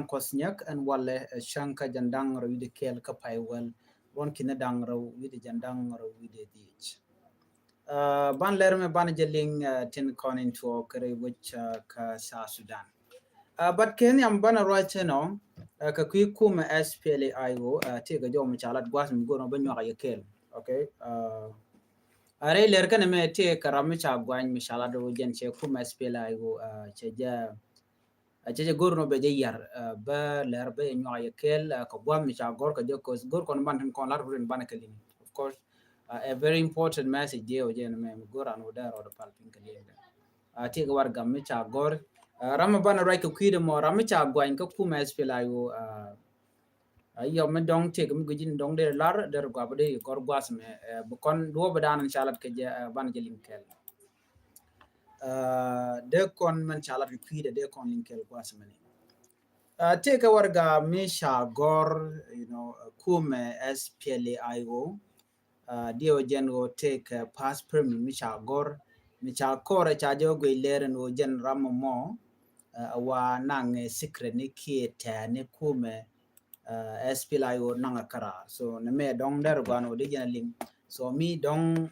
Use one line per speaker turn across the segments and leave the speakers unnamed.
Kosnyak and Wale Shanka Jandang Rawide Kel Kapaiwell, Ron Kinadang Rawide Jandang Rawide Dich. Ban Lerme Banajaling Tin Conin to Kere which ka South Sudan. But Kenya Bana right no ka Kukum SPLA IO take a jom chalat Guasm go no Benya Yakel. Okay. Are lerkan me take Ramicha Guan Mishalado Genche Kum SPLA IO Cheja. Ajeje gorno be yar ba lerbe nyoy kel ko gwam mi cha gor ko joko gor kon ban kon lar burin ban kelin of course a very important message je o je me gor an oda ro pal pin kelin ti ga war gam mi cha gor ram ban rai ko kwide mo ram mi cha gwan ko kuma spela yo yo me dong te ko gujin dong de lar der gwa bade gor gwas me bu kon do badan inshallah ke ban jelin kel de kon man chalat kwide de kon linkel gwas mani take warga misha gor kume SPLAIO dio gengo take pass permit misha gor kore chajo go lere no gen rammo wa nang secret ni kieta ni kume SPLAIO nang kara so ne me dong der gano de gen lim so me dong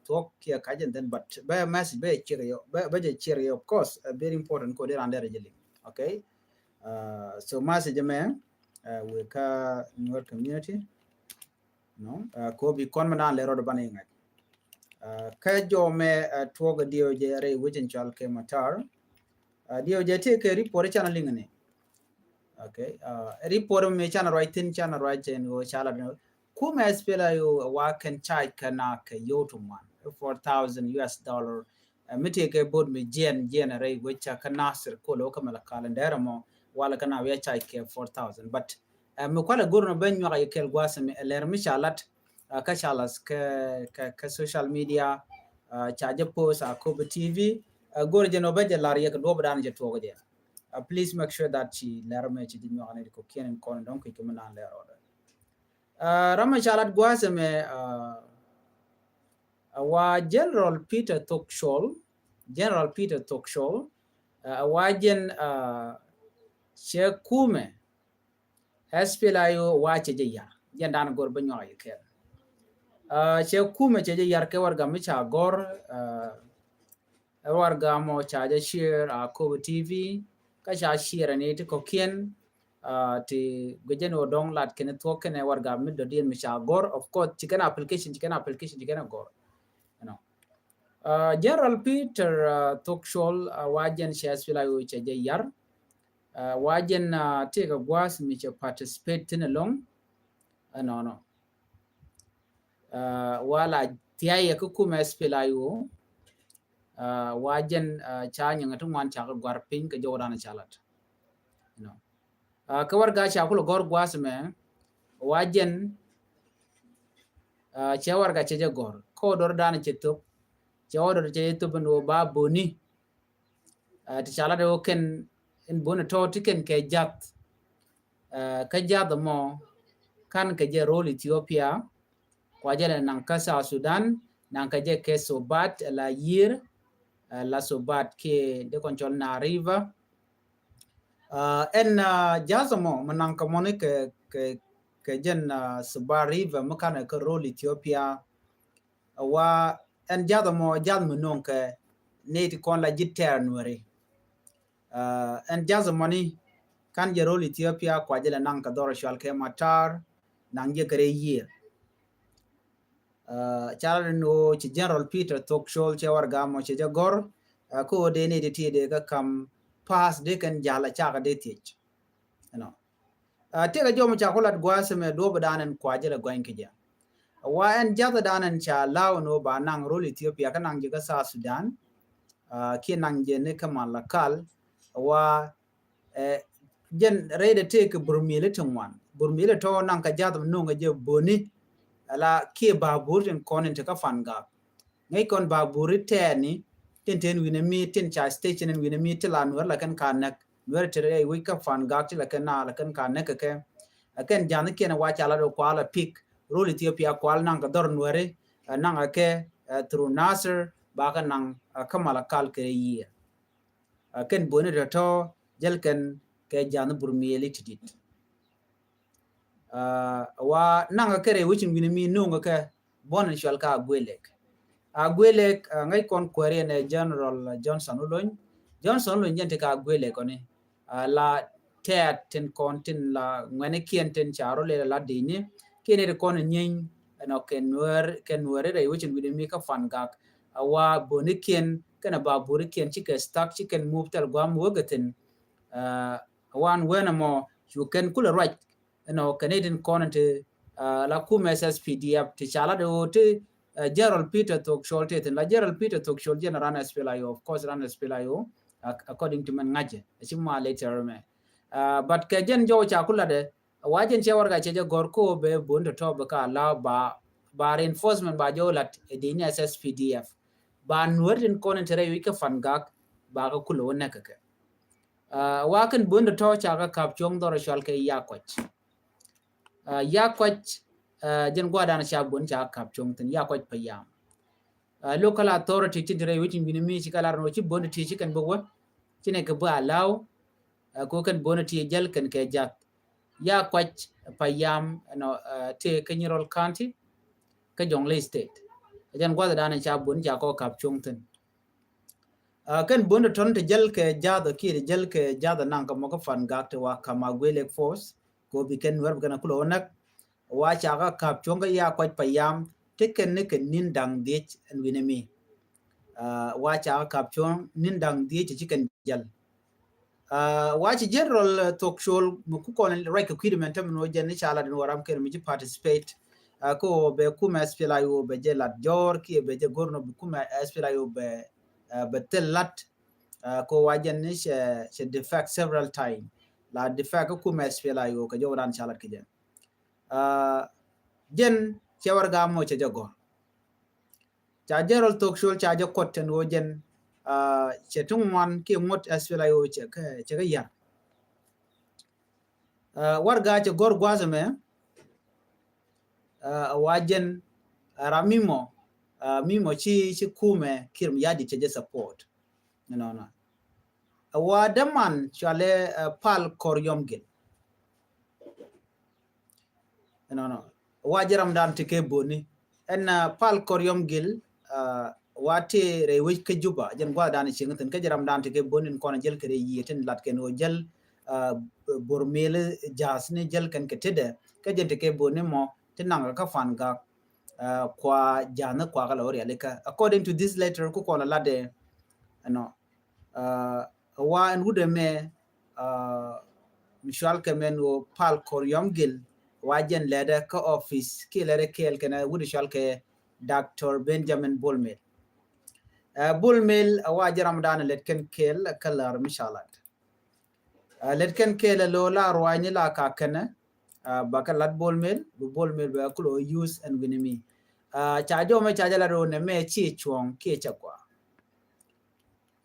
talk here kajen then but by message by cheerio of course very important ko der under jelim okay so message me we ka your community no ko bi kon mana le ro bani ngai ka jo me toga dio je re wujin chal ke matar dio je te ke report channel ngane okay report me channel right tin channel right and o chala no ku me spela yo wa kan chai kana ke yotuman $4,000 mite ke bod me gen re which kana sir ko lo kamala calendar mo wala kana we chai ke 4,000 but me kwala gorno ben nyoga yekel gwasame ler mi chalat ka chalas ka social media chaje post ko TV gorje no be lar yek do badan je togo je please make sure that she ler me chi nyoga ne ko kenen kon donc ke mena ler order rama chalat gwasame wa General Peter Tokshol wajen Shekume SPLAIO wache je yar yandan gor banyo yake Shekume je yar ke warga micha gor warga mo chaje share ko TV ka cha share ne to kokien ti gojeno dong lat ken to ken warga mid do dien micha gor of course chicken application gor General Peter Tokshol wajen SPLAIO je yar wajen take a gwas mi participate in along no wala tiaye ko kuma SPLAIO wajen chanya ngatu wan cha gwar pin ka jodana chalat ka warga cha ko gor gwas me wajen cha warga che gor ko dor dana chetup cha odor che tup no ba boni ti chala do ken in bona to tiken ke jat ka jat mo kan ke je role Ethiopia kwa jela nan ka South Sudan nan ka je ke sobat la yir la sobat ke de control na river en jazamo manan ka moni ke jen sobat river mo kan ka role Ethiopia wa en jazamo jazmo non ke ne ti kon la jitter nuore and just money kan je role Ethiopia kwa jela nan ka doro shwal ke matar nan je kare year chala no chi General Peter Tokshol che warga mo che gor ko de ne de ti de ka kam pass de kan jala cha ka de tich te ga jomo cha kolat gwase me do badanen kwa jela gwan ke ja wa en jada danen cha law no ba nan role Ethiopia kan nan je ka South Sudan ki nan je ne kamala kal wa gen ready take burmile to nan ka jadam no nga je boni ala ki babur en konen te ka fanga ngai kon babur teni ten wina mi ten cha station en wina mi tilan war la kan kanak wer tere wi ka fanga ti la kan kanak ke akan jan ke na wa cha la do kwala pick role Ethiopia kwal nan ka dor nwere nan ke through Nasser ba kan nan kamala kal ke yi ken boni to jelken ke jan burmeli tidit wa nanga kere wichin winimi nunga ke bonan shwal ka gwelek ngai kon kwere ne General Johnson Olony jente ka gwelek oni la tet ten kontin la ngene kienten charo le la dini kene de kon nyin no kenwer re wichin winimi ka fangak wa bonikien kana ba burikien chike stack chicken move tel gwam wogatin one when more you can cool right Canadian content la kume SPDF ti chala de wote Gerald Peter Tokshol teten la Gerald Peter Tokshol general SPLIO of course ran SPLIO according to man ngaje chima later me but ke jen jo cha kula de wajen che warga che gorko be bondo to be ka la ba reinforcement ba jo lat edini SPDF ba nurin konen tere wika fangak ba ka kulo wonaka ke wakan bondo to cha ka kapchong doro shal ke yakwach jen gwadana cha bon cha kapchong ten yakwach payam local authority tin tere witin binimi chikala no chi bondo ti chikan bogwa chine ke ba law ko kan bondo ti jel kan ke jat yakwach payam te Kenyirol County ka Jonglei State jan gwada dana cha bon cha ko kapchong ten kan bondo ton te jel ke jado ki jel ke jado nan ka mo ko fan gakte wa kama gwelek force ko bi ken wer gana kulo nak wa cha ga kapchong ga ya kwaj payam te ken ne ken nin dang dich en winemi wa cha ga kapchong nin dang dich ci ken jel wa ci General Tokshol mo ku ko right equipment tam no jen ni chala den waram ken mi participate ko be kuma SPLIO be jelat jor ki be je gorno be kuma SPLIO be betelat ko wajen ni she defect several time la defect ko kuma SPLIO ka joran chalat ki jen che warga mo che jago cha Gerald Tokshol cha je kotten wo jen che tungwan ki mot SPLIO che ga ya warga che gor gwazame wajen ramimo mimo chi kume kirm yadi che support no wa daman chale pal koryomgil no wajiram dan tike boni en pal koryomgil wate rewi ke juba jen gwa dan chingaten ke jaram dan tike boni kon jel kere yeten lat ken o jel bormel jasne jel kan ke tede ke jen tike boni mo tinanga ka fanga kwa jana kwa kala ori aleka according to this letter ku kola lade wa en wude me mishwal kemen wo pal koryomgil wajen leda ka office ki leda kel kana wude shal ke Dr. Benjamin Bulmel wajiram dan letken kel kalar mishalat letken kel lola rwani la ka kana bakalat Bulmel ba kulo use and winimi chajo me chajala ro ne me chi chuong ki chakwa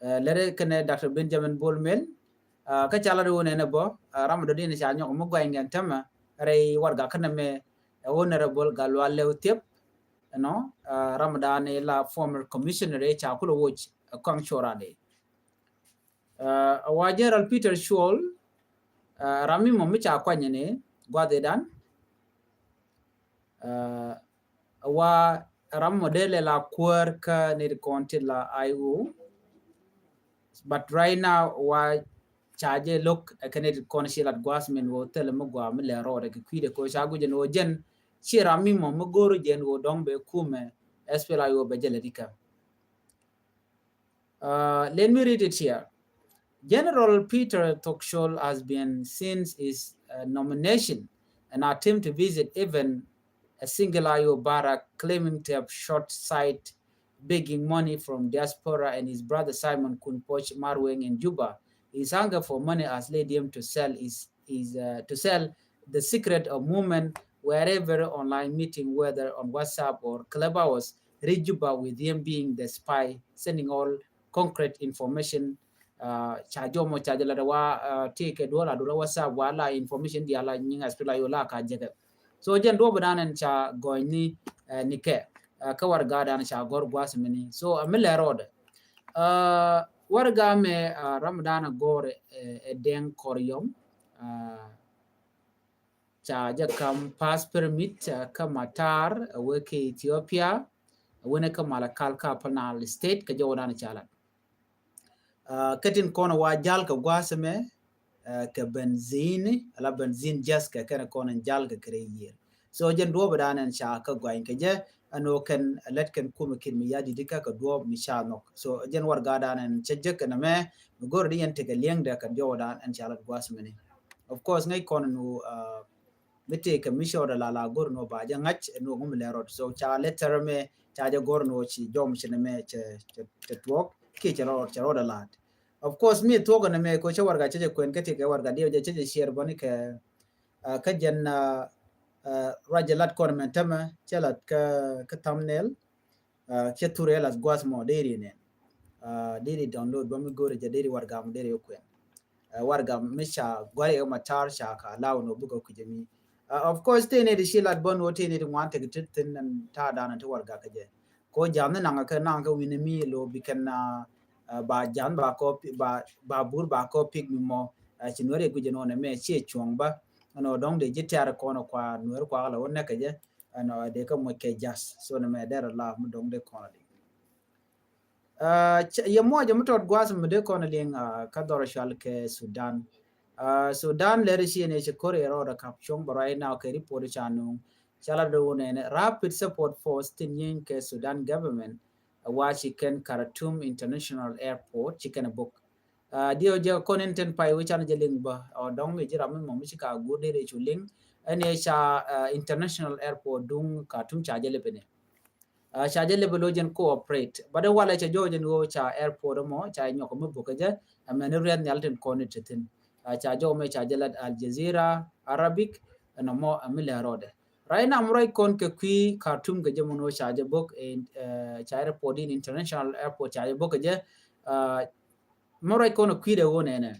lere kene Dr. Benjamin Bulmel ka chala ro ne bo ramdo din cha nyok mo gwa ngen tama rei warga kana me honorable galwale utep Ramadan la former commissioner cha kulo watch kang chorade wajeral Peter Schwal rami mo mi cha kwanye ne gwade dan wa ram modele la kwerka ne konti la IO but right now wa chaje look connected conceal at gwasmen wo tele mo gwa mi le rode ki kwide ko chagu je no jen chi rami mo goro jen wo dombe kume SPLIO be jeledika let me read it here. General Peter Tokshol has been since his nomination an attempt to visit even a single IO barrack claiming to have short sight, begging money from diaspora and his brother Simon Kunpoch Marweng in Juba. His hunger for money has led him to sell to sell the secret of movement wherever online meeting, whether on WhatsApp or Clubhouse, reach Juba with him being the spy, sending all concrete information chajomo chajala wa take dola WhatsApp wala information dia la nyinga SPLIO la ka jega so jen do badanan cha goyni nike ka warga dan cha gor gwasmini so amile road warga me ramadana gore deng koryom cha ja kam pass permit ka matar weke Ethiopia wona ka malakal ka panal state ka jodan chalat katin kono wajal ka gwasme ka benzin ala benzin just ka kana kono jal ka kreyer so jen do badanan sha ka gwain ka je ano kan let kan kuma kin mi yadi dika ka do mi sha nok so jen war gadanan chejje kana me gor diyan te ka leng da ka jodan an chalat gwasme ni of course ngai kono no mete ka mi shoda la gor no ba ja ngach no ngum le rot so cha letter me cha ja gor no chi jom chine me che twok ki cha ro da lat of course me to ga me ko cha warga che kwen ka te ka warga dio je che share boni ka jen rajalat kon men tama chelat ka thumbnail che turela gwas mo deri ne deri download ba mi gore je deri warga mo deri kwen warga misha gwari ma tar sha ka lawo no bugo kujemi of course tene de shilat bon wo tene de wante gitin nan ta dana to warga kaje ko jamna nanga ka nanga wini mi lo bikanna ba jan ba ko ba bur ba ko pig mi mo chinore guje no me che chongba no dong de jitara ko no kwa nuer kwa la wonna kaje no de ka mo ke jas so na me der la mu dong de ko li ya mo je mutot gwas mu de ko na ling ka dor shal ke Sudan Sudan leadership ne chekore ro da kapchong barai now ke report chanu chala do ne rapid support force tinyin ke Sudan government wa chicken Khartoum International Airport chicken book dio je konenten pai wi chan jeling ba dong me jira mo mi ka gurde de chuling ene cha International Airport dung Khartoum cha jele bene cha jele belo jen cooperate bada wala cha jojen wo cha airport mo cha nyoko mo bukaje amene rian yalten konetin cha jo me cha jalat Al Jazeera Arabic no mo amile rode right now right kon ke qui Khartoum ke jemono cha je bok cha airport in International Airport cha je bok je mo right kon qui de wona ne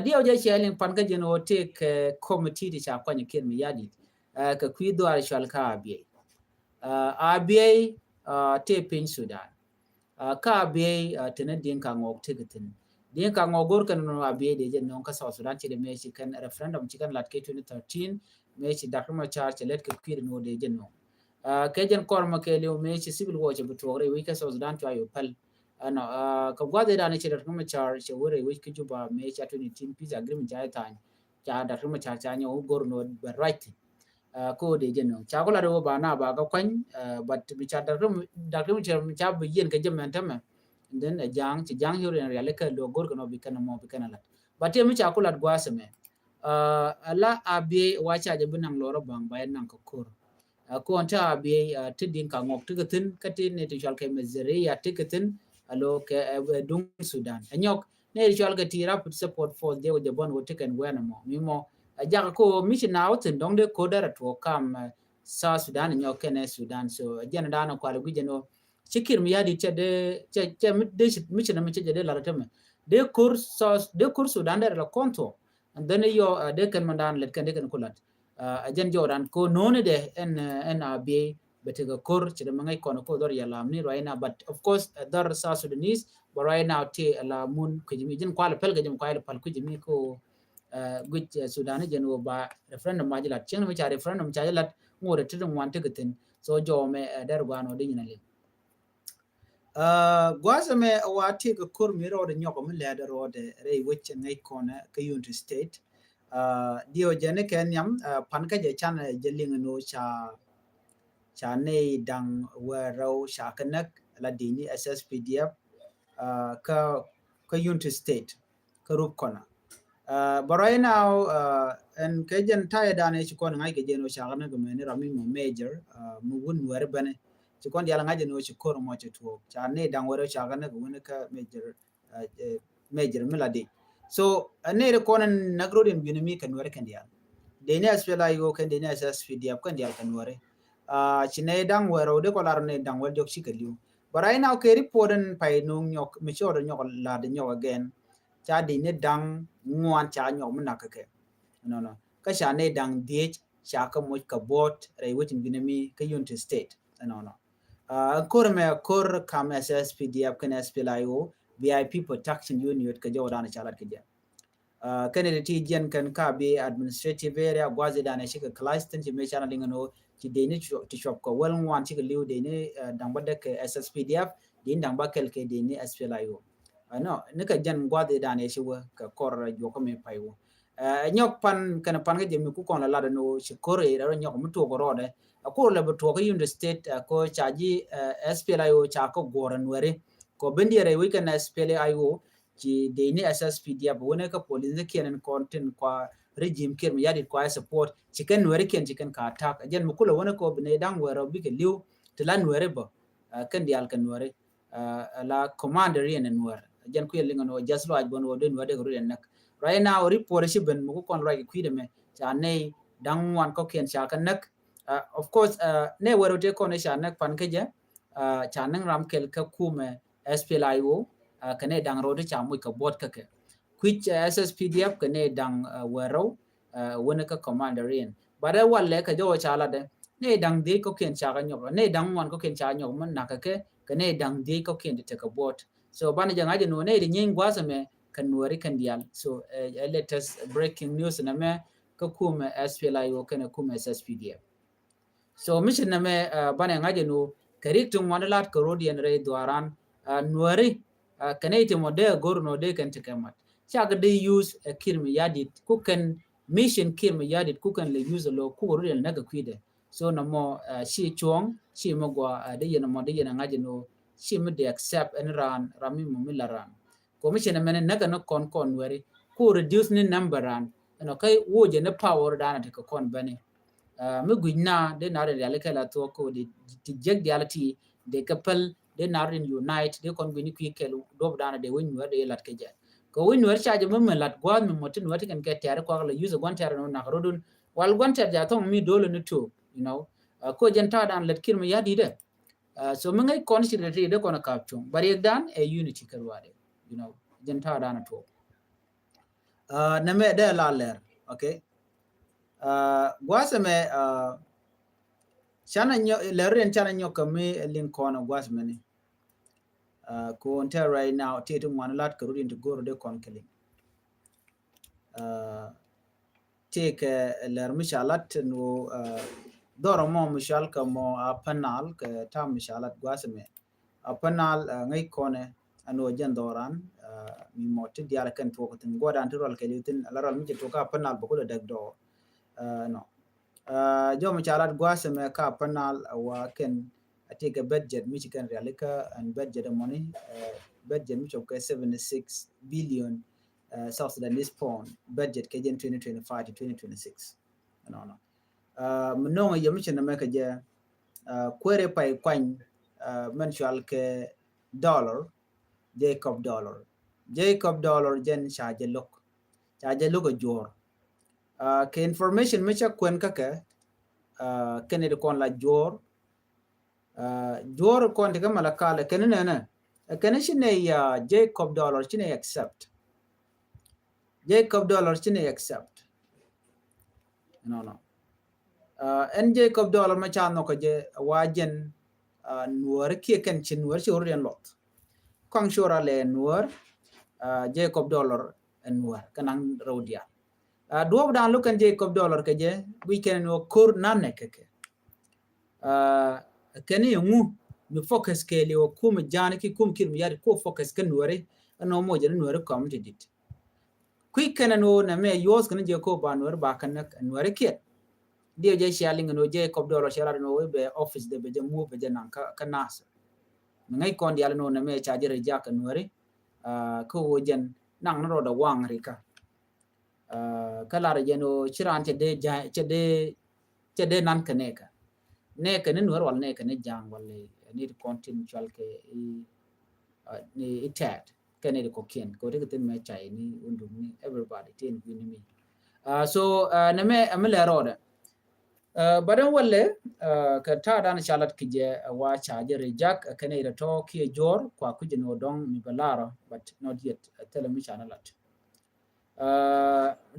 dio je sharing pan ke jeno take committee ti cha kwanye ken mi yadi ke qui do al shal ka bi ABA te pin Sudan ka ABA tenen din ka ngok tigitin din ka ngogor kan no ABA de jen non ka South Sudan ti de me chi kan referendum chi kan lat ke 2013 me chi dakma charge let ke kwir no de jen no ke jen korma ke le me chi civil war che butore wi ka South Sudan to ayo pal ana ka gwade da ne chi dakma charge wore wi ki juba me chi 2013 peace agreement ja ta ja dakma charge ja nyo gor no right ko de jeno cha ko la do ba na ba ka kwan but bi cha dakrum cha bi yen ka jam tama then jang chi jang yo re le ka do gor ko no bi kana mo bi kana la but mi cha ko la gwa seme ala abi wa cha je binang loro bang ba nan ko kor ko anta abi tidin ka ngok tigatin katin ne ti chal ke mezere ya tigatin alo ke dung Sudan anyok ne chal ke tira put support for de wo bon wo tiken wana mo mi mo jaga ko mission out ndong de ko dara to kam South Sudan nyo kene Sudan so jana dana ko ala gujeno chikir mi yadi chede che mission mi chede la ratame de kur Sudan der la konto and then yo de kan mandan let kan de kan kulat ajan joran ko none de en abi betega kur chede mangai kono ko dor ya lamni right now but of course dar South Sudanese but right now te la mun kujimi jin kwala pel gajim kwala pal kujimi ko guj Sudan jeno ba referendum majilat cheng mi cha referendum cha jalat ngore tidum wante gatin so jo me der gwano dinale gwaza me wati ga kur mi ro de nyoko mi le de ro de re wich ngai kona ka Unity State dio jene ken yam pan ka je chan je ling no cha ne dang wa ro sha kanak la dini SSPDF ka Unity State ka rup kona but right now and kajen tay dane ci kon ngai ke jeno shagana go meni rami mo major mu won ware bane ci kon yala ngaje no ci kor mo ci to cha ne dang ware shagana go wona ka major miladi so ne re kon nagrodin binimi kan ware kan yal de ne aspela yo kan de ne SSPDF kan yal kan ware ci ne dang ware de ko lar ne dang wal jok ci kaliu but right now ke reporten pay no nyok mi ci odo nyok la de nyok again cha de ne dang ngwan cha nyok mna ka ke no ka sha ne dang die sha ka mo ka bot re witin binami ka Unity State no kor me kor kam SSPDF kan SPLIO VIP protection unit ka jaw dana chalat ka ja Kennedy ti jen kan ka be administrative area gwaze dana shi ka Clyston ti me chana lingano ti deni ti shop ko wel ngwan ti ka liu deni dangba de ke SSPDF din dangba kel ke deni SPLIO no nika jen gwaze dana shi wa ka kor jo ko me paiwo nyok pan kan pan ga jemi ku kon la no shi kore ra nyok mu to ko rode ko le to ko United State ko chaji SPLIO cha ko goran were ko bendiere weekend SPLIO ji deni SSPDF wona ka police kenen content kwa regime ker mi yadi kwa support chicken were ken chicken ka attack jen mu kula wona ko bine dang were bi ke liu tlan were ba kan dial kan were la commander yen were jen ku yelinga no just lo ajbon wo den wade ru nak right now report shi ben mu kon right kwide me cha nei dang wan ko ken cha kan nak of course ne were te kon cha nak pan ke je cha nang ram kel ka kume SPLIO kane dang rode cha mu ka bot ka ke which SSPDF kane dang wero wona ka commander in bare walle ka jo cha la de ne dang de ko ken cha ga nyok ne dang wan ko ken cha nyok man nakake kane dang de ko ken te ka bot so bana janga je no ne de nyin gwa me kan wari kan dial so latest breaking news na me ka kuma SPLIO kana kuma SSPDF so mission na me bana ngaje no karitum wanalat ko rodian re dwaran nuari kanete mode gorno de kan tekamat chaga de use kirmi yadit ku kan mission kirmi yadit ku kan le use lo ku rodian naga kwide so no mo shi chong shi mogwa de yena mo de yena ngaje no shi me de accept and ran rami mo milaran commission men naga no kon wari ku reduce ni number ran no kai woje ne power dana te ko kon bane me gudna de na re le kala to ko de jeg diality de kapal de narin unite de kon bini kwikel do dana de win wer de lat ke je ko win wer chaje mum lat gwan mi motin wati kan ke tiare ko la use gwan tiare no na rodun wal gwan tiare ja to mi dole ni to ko jenta dan let kirmi yadi de so mi ngai consider de kon ka chung bari dan e unity karwade jenta dan to na me de la ler okay gwasame chana nyo leren chana nyo kami linkona gwasame ni ko onta right now tetu mwana lat karudi into goro de kon keling take ler mishalat no doro mo mishal ka mo apanal ka ta mishalat gwasame apanal ngai kone ano jan doran mi moti diala kan to ko tin godan to rol kelitin alaral mi to ka apanal bako de do no jo mishalat gwasame ka apanal wa ken take a budget Michigan realika and budget money budget which of 76 billion South Sudanese pound budget ke 2025 to 2026 no mnonga yemishin na ka je kwere pai kwan mensual ke dollar Jacob dollar jen charge look jor ke information mecha kwen ka ke kenede kon la jor kon te kamala kala kenene shine ya Jacob dollar shine accept no en Jacob dollar ma chano ko je wajen nuor ki kan chin nuor shi orian lot kong shora le nuor Jacob dollar nuor kanang rodia duob dan lukan Jacob dollar ke je weekend no kur nanne ke kani ngu mi focus ke le o kum jani ki kum kir mi yari ko focus kan nuore no mo je nuore community dit quick kan no na me yos kan je ko ba nuore ba kan nuore ke dio je shaling no je Jacob dollar shara no be office de be je move be je nan ka nas ngai kon dial no na me charge re ja kan nuore ko wojen nang no da wang rika kala re no chiran de nan kaneka ne kan nuor wal ne kan jang wal ni continual ke ni itat kan ko ken ko de tin me chai ni undu ni everybody tin ni mi so na me amela roda badan walle ka ta dan chalat kije wa charge rejak kan ida to ki jor kwa kuje no dong mi balara but not yet tell me chanalat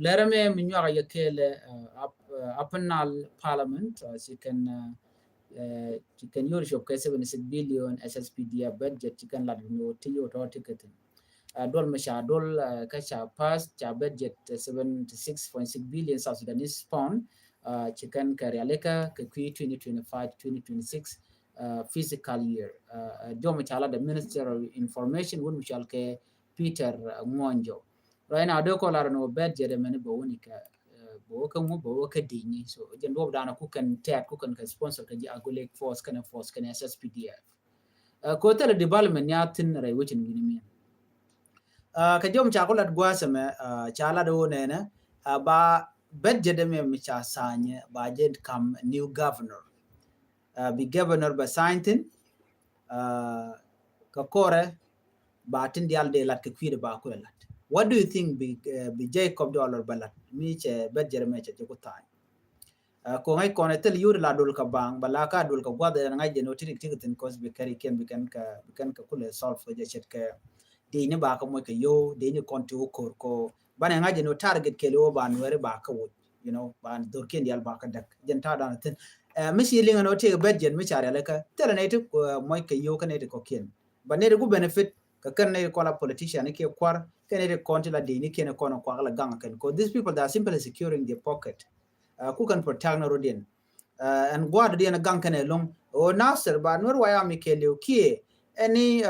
lerame mi nyara yakele upnal parliament she can use of 76 billion SSPDF budget can la no tiyo to ticket dol masha dol ka cha pass cha budget 76.6 billion South Sudanese pound chicken karyaleka ka 2025-2026 fiscal year dom chala the Minister of Information won michal ke Peter Ngonjo right now do ko la no budget men bo woni ka bo ka dini so jen do dana ku kan tek ku kan sponsor ka ji agolek force kan SSPDF ko tele development ya tin rai wucin gini ka jom cha ko lat gwasame chala do nena ba budget me mi cha sanye budget come new governor be governor ba saintin ka kore ba tin dial de lat ka kwide ba ko lat what do you think be Jacob dollar balat mi che budget me che ko tan ko ngai ko ne tel yur la dul ka bang bala ka dul ka gwada ngai je no tin cos be kari ken kan ka kule solve for je chet ka de ne ba ka mo ka yo de ne konti ko bana ngai je no target ke lo ba no re ba ka wo you know ban dor ken dial ba ka dak jen ta dan tin mi si linga no te budget mi chare la ka tel ne te mo ka yo ka ne te ko ken ba ne de ku benefit ka kan ne ko la politician ne ke kwar ken ne konti la de ne ken ko no kwa la gang ken ko these people that are simply securing their pocket ku kan protect na rodin and gwad de na gang ken long o nasser ba nor waya mi ke le ki any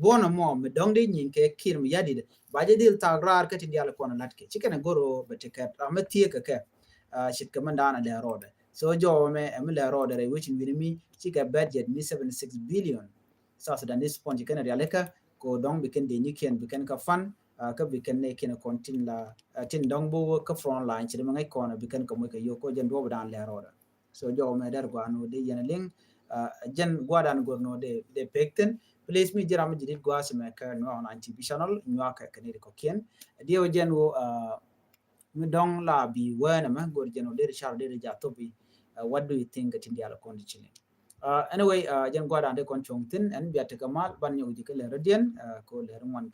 bona mo me dong de nyin ke kir mi yadi ba je dil tagrar ka tin dial ko na latke chiken goro betikat amatie ka ka shit kamandana le roda so jo me le roda re which mi chika budget mi 76 billion South Sudanese point kan realeka ko dong biken de nyiken biken ka fan ka biken ne ken kontin la tin dong bo ka front line chiri mangai ko na biken ka mo ka yo ko jen do dan le roda so jo me dar go anu de yana ling jen gwadan gorno de pekten please mi jira mi jidit gwa sema ka no on TV channel nywa ka kaniri ko kien dio jen wo mi dong la bi wana ma gor jen de char de ja topi what do you think at india la condition anyway jen gwa dan de kon chongtin and biata kamal ban nyu jikele radian ko le